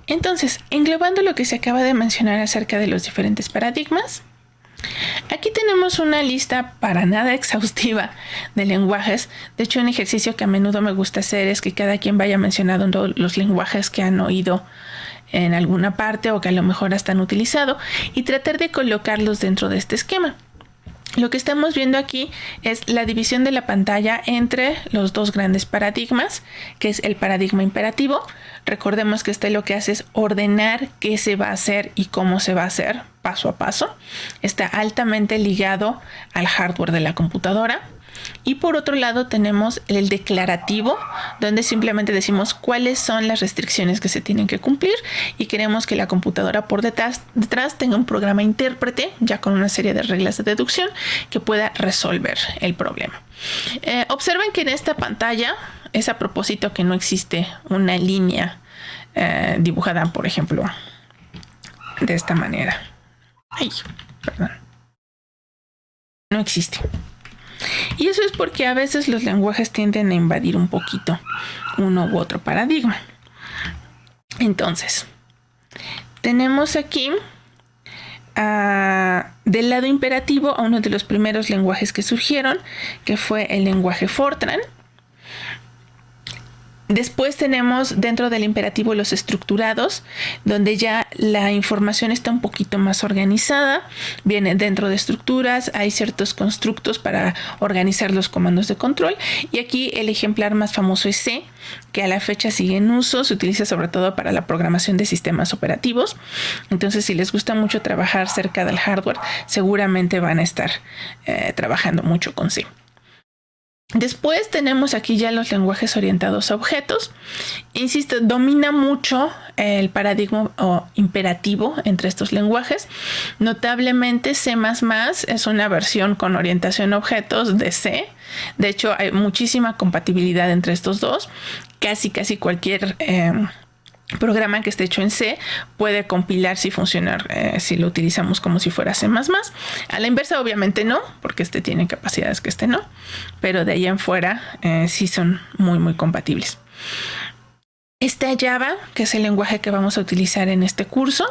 Entonces, englobando lo que se acaba de mencionar acerca de los diferentes paradigmas, aquí tenemos una lista para nada exhaustiva de lenguajes. De hecho, un ejercicio que a menudo me gusta hacer es que cada quien vaya mencionando los lenguajes que han oído en alguna parte o que a lo mejor hasta han utilizado y tratar de colocarlos dentro de este esquema. Lo que estamos viendo aquí es la división de la pantalla entre los dos grandes paradigmas, que es el paradigma imperativo. Recordemos que este lo que hace es ordenar qué se va a hacer y cómo se va a hacer paso a paso. Está altamente ligado al hardware de la computadora. Y por otro lado tenemos el declarativo, donde simplemente decimos cuáles son las restricciones que se tienen que cumplir y queremos que la computadora por detrás tenga un programa intérprete ya con una serie de reglas de deducción que pueda resolver el problema. Observen que en esta pantalla es a propósito que no existe una línea dibujada, por ejemplo, de esta manera. Ay, perdón. No existe. Y eso es porque a veces los lenguajes tienden a invadir un poquito uno u otro paradigma. Entonces, tenemos aquí del lado imperativo a uno de los primeros lenguajes que surgieron, que fue el lenguaje Fortran. Después tenemos dentro del imperativo los estructurados, donde ya la información está un poquito más organizada. Viene dentro de estructuras, hay ciertos constructos para organizar los comandos de control. Y aquí el ejemplar más famoso es C, que a la fecha sigue en uso, se utiliza sobre todo para la programación de sistemas operativos. Entonces, si les gusta mucho trabajar cerca del hardware, seguramente van a estar trabajando mucho con C. Después tenemos aquí ya los lenguajes orientados a objetos. Insisto, domina mucho el paradigma imperativo entre estos lenguajes. Notablemente C++ es una versión con orientación a objetos de C. De hecho, hay muchísima compatibilidad entre estos dos. Casi cualquier programa que esté hecho en C puede compilarse y funcionar si lo utilizamos como si fuera C++. A la inversa obviamente no, porque este tiene capacidades que este no, pero de ahí en fuera sí son muy compatibles. Está Java, que es el lenguaje que vamos a utilizar en este curso.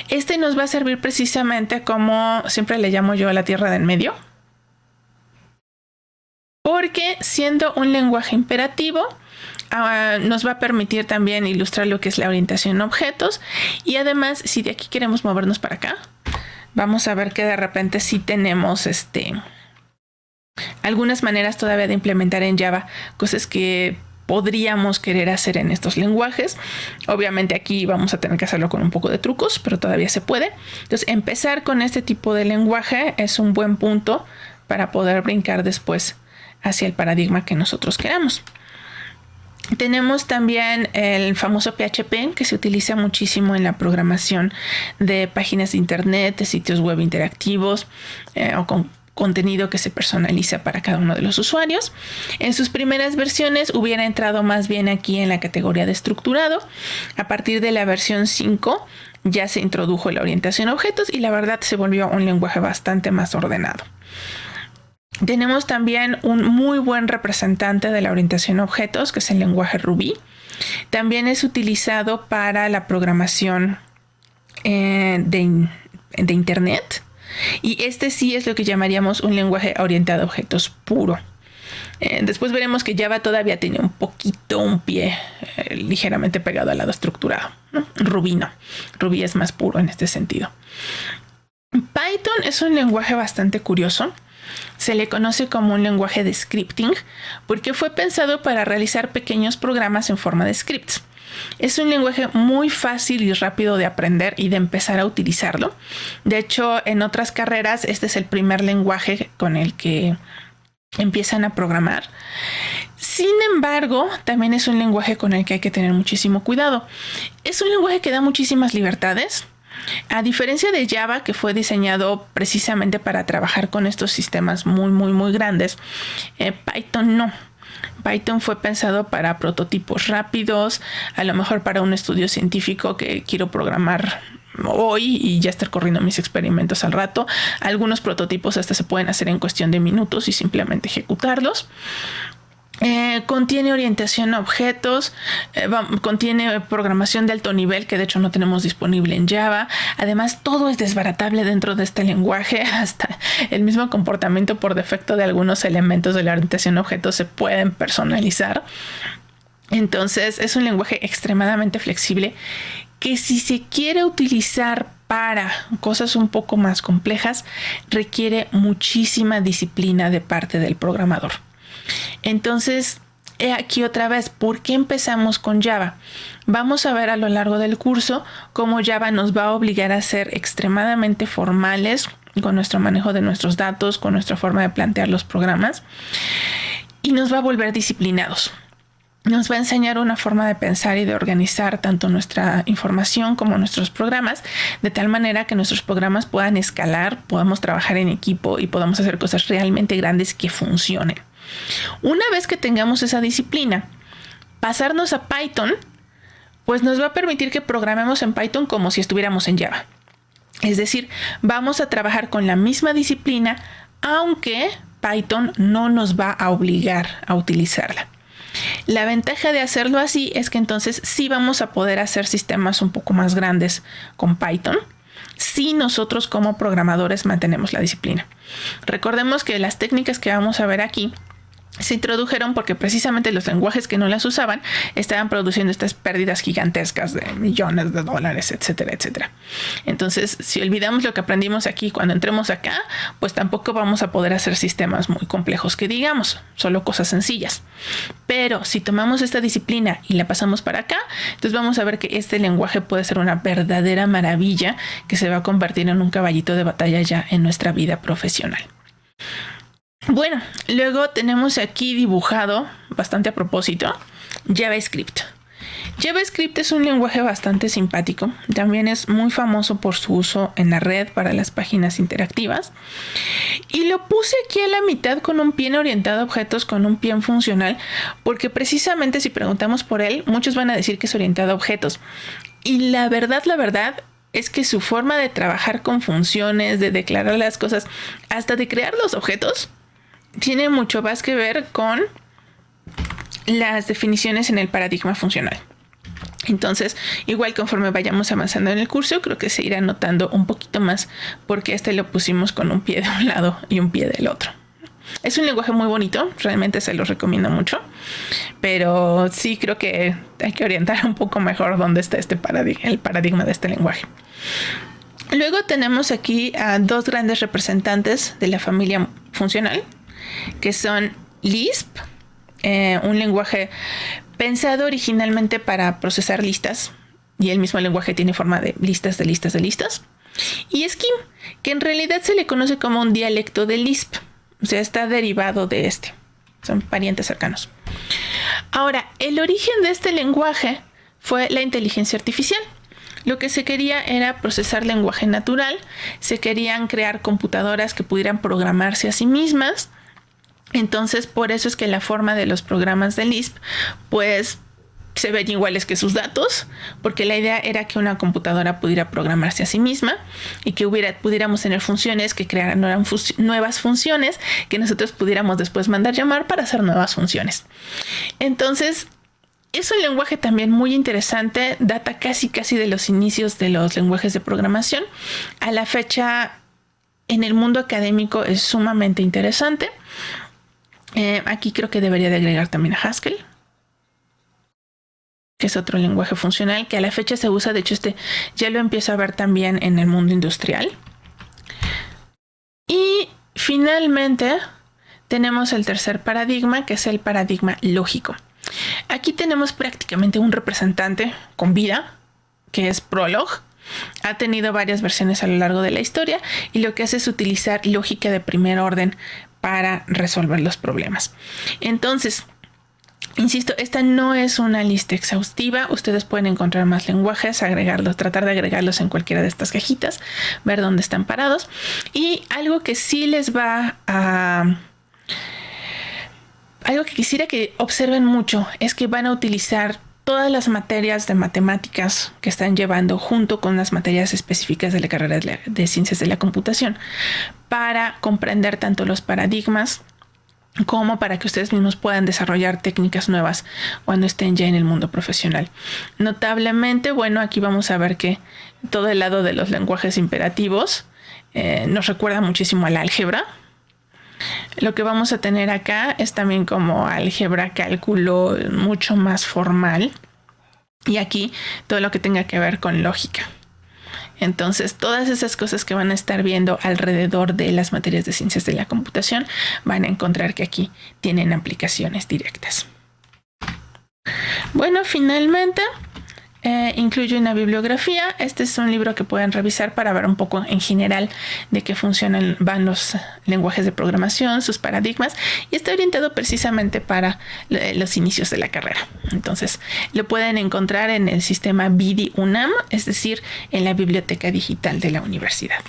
Este nos va a servir precisamente como siempre le llamo yo a la tierra del medio, porque siendo un lenguaje imperativo nos va a permitir también ilustrar lo que es la orientación a objetos. Y además, si de aquí queremos movernos para acá, vamos a ver que de repente sí tenemos algunas maneras todavía de implementar en Java cosas que podríamos querer hacer en estos lenguajes. Obviamente aquí vamos a tener que hacerlo con un poco de trucos, pero todavía se puede. Entonces, empezar con este tipo de lenguaje es un buen punto para poder brincar después hacia el paradigma que nosotros queramos. Tenemos también el famoso PHP, que se utiliza muchísimo en la programación de páginas de internet, de sitios web interactivos o con contenido que se personaliza para cada uno de los usuarios. En sus primeras versiones hubiera entrado más bien aquí en la categoría de estructurado. A partir de la versión 5 ya se introdujo la orientación a objetos y la verdad se volvió un lenguaje bastante más ordenado. Tenemos también un muy buen representante de la orientación a objetos, que es el lenguaje Ruby. También es utilizado para la programación de Internet. Y este sí es lo que llamaríamos un lenguaje orientado a objetos puro. Después veremos que Java todavía tiene un pie ligeramente pegado al lado estructurado, ¿no? Ruby no. Ruby es más puro en este sentido. Python es un lenguaje bastante curioso. Se le conoce como un lenguaje de scripting porque fue pensado para realizar pequeños programas en forma de scripts. Es un lenguaje muy fácil y rápido de aprender y de empezar a utilizarlo. De hecho, en otras carreras, este es el primer lenguaje con el que empiezan a programar. Sin embargo, también es un lenguaje con el que hay que tener muchísimo cuidado. Es un lenguaje que da muchísimas libertades. A diferencia de Java, que fue diseñado precisamente para trabajar con estos sistemas muy grandes, Python no. Python fue pensado para prototipos rápidos, a lo mejor para un estudio científico que quiero programar hoy y ya estar corriendo mis experimentos al rato. Algunos prototipos hasta se pueden hacer en cuestión de minutos y simplemente ejecutarlos. Contiene orientación a objetos, contiene programación de alto nivel que de hecho no tenemos disponible en Java. Además, todo es desbaratable dentro de este lenguaje. Hasta el mismo comportamiento por defecto de algunos elementos de la orientación a objetos se pueden personalizar. Entonces, es un lenguaje extremadamente flexible que, si se quiere utilizar para cosas un poco más complejas, requiere muchísima disciplina de parte del programador. Entonces, aquí otra vez, ¿por qué empezamos con Java? Vamos a ver a lo largo del curso cómo Java nos va a obligar a ser extremadamente formales con nuestro manejo de nuestros datos, con nuestra forma de plantear los programas, y nos va a volver disciplinados. Nos va a enseñar una forma de pensar y de organizar tanto nuestra información como nuestros programas, de tal manera que nuestros programas puedan escalar, podamos trabajar en equipo y podamos hacer cosas realmente grandes que funcionen. Una vez que tengamos esa disciplina, pasarnos a Python, pues nos va a permitir que programemos en Python como si estuviéramos en Java. Es decir, vamos a trabajar con la misma disciplina, aunque Python no nos va a obligar a utilizarla. La ventaja de hacerlo así es que entonces sí vamos a poder hacer sistemas un poco más grandes con Python si nosotros como programadores mantenemos la disciplina. Recordemos que las técnicas que vamos a ver aquí se introdujeron porque precisamente los lenguajes que no las usaban estaban produciendo estas pérdidas gigantescas de millones de dólares, etcétera, etcétera. Entonces, si olvidamos lo que aprendimos aquí, cuando entremos acá, pues tampoco vamos a poder hacer sistemas muy complejos que digamos, solo cosas sencillas. Pero si tomamos esta disciplina y la pasamos para acá, entonces vamos a ver que este lenguaje puede ser una verdadera maravilla que se va a convertir en un caballito de batalla ya en nuestra vida profesional. Bueno, luego tenemos aquí dibujado, bastante a propósito, JavaScript. JavaScript es un lenguaje bastante simpático. También es muy famoso por su uso en la red para las páginas interactivas. Y lo puse aquí a la mitad con un pie orientado a objetos, con un pie funcional, porque precisamente si preguntamos por él, muchos van a decir que es orientado a objetos. Y la verdad es que su forma de trabajar con funciones, de declarar las cosas, hasta de crear los objetos, tiene mucho más que ver con las definiciones en el paradigma funcional. Entonces, igual conforme vayamos avanzando en el curso, creo que se irá notando un poquito más porque lo pusimos con un pie de un lado y un pie del otro. Es un lenguaje muy bonito, realmente se los recomiendo mucho, pero sí creo que hay que orientar un poco mejor dónde está el paradigma de este lenguaje. Luego tenemos aquí a dos grandes representantes de la familia funcional, que son Lisp, un lenguaje pensado originalmente para procesar listas, y el mismo lenguaje tiene forma de listas de listas de listas, y Scheme, que en realidad se le conoce como un dialecto de Lisp, o sea, está derivado de este, son parientes cercanos. Ahora, el origen de este lenguaje fue la inteligencia artificial. Lo que se quería era procesar lenguaje natural, se querían crear computadoras que pudieran programarse a sí mismas. Entonces, por eso es que la forma de los programas de Lisp, pues, se ven iguales que sus datos, porque la idea era que una computadora pudiera programarse a sí misma y que pudiéramos tener funciones que crearan nuevas funciones que nosotros pudiéramos después mandar llamar para hacer nuevas funciones. Entonces, es un lenguaje también muy interesante, data casi de los inicios de los lenguajes de programación. A la fecha, en el mundo académico es sumamente interesante. Aquí creo que debería de agregar también a Haskell, que es otro lenguaje funcional que a la fecha se usa. De hecho, ya lo empiezo a ver también en el mundo industrial. Y finalmente tenemos el tercer paradigma, que es el paradigma lógico. Aquí tenemos prácticamente un representante con vida, que es Prolog. Ha tenido varias versiones a lo largo de la historia y lo que hace es utilizar lógica de primer orden para resolver los problemas. Entonces, insisto, esta no es una lista exhaustiva. Ustedes pueden encontrar más lenguajes, tratar de agregarlos en cualquiera de estas cajitas, ver dónde están parados. Y algo que sí les va a... Algo que quisiera que observen mucho es que van a utilizar todas las materias de matemáticas que están llevando junto con las materias específicas de la carrera de ciencias de la computación para comprender tanto los paradigmas como para que ustedes mismos puedan desarrollar técnicas nuevas cuando estén ya en el mundo profesional. Notablemente, bueno, aquí vamos a ver que todo el lado de los lenguajes imperativos nos recuerda muchísimo al álgebra. Lo que vamos a tener acá es también como álgebra, cálculo mucho más formal. Y aquí todo lo que tenga que ver con lógica. Entonces, todas esas cosas que van a estar viendo alrededor de las materias de ciencias de la computación, van a encontrar que aquí tienen aplicaciones directas. Bueno, finalmente, incluyo una bibliografía. Este es un libro que pueden revisar para ver un poco en general de qué van los lenguajes de programación, sus paradigmas, y está orientado precisamente para los inicios de la carrera. Entonces, lo pueden encontrar en el sistema BIDI UNAM, es decir, en la biblioteca digital de la universidad.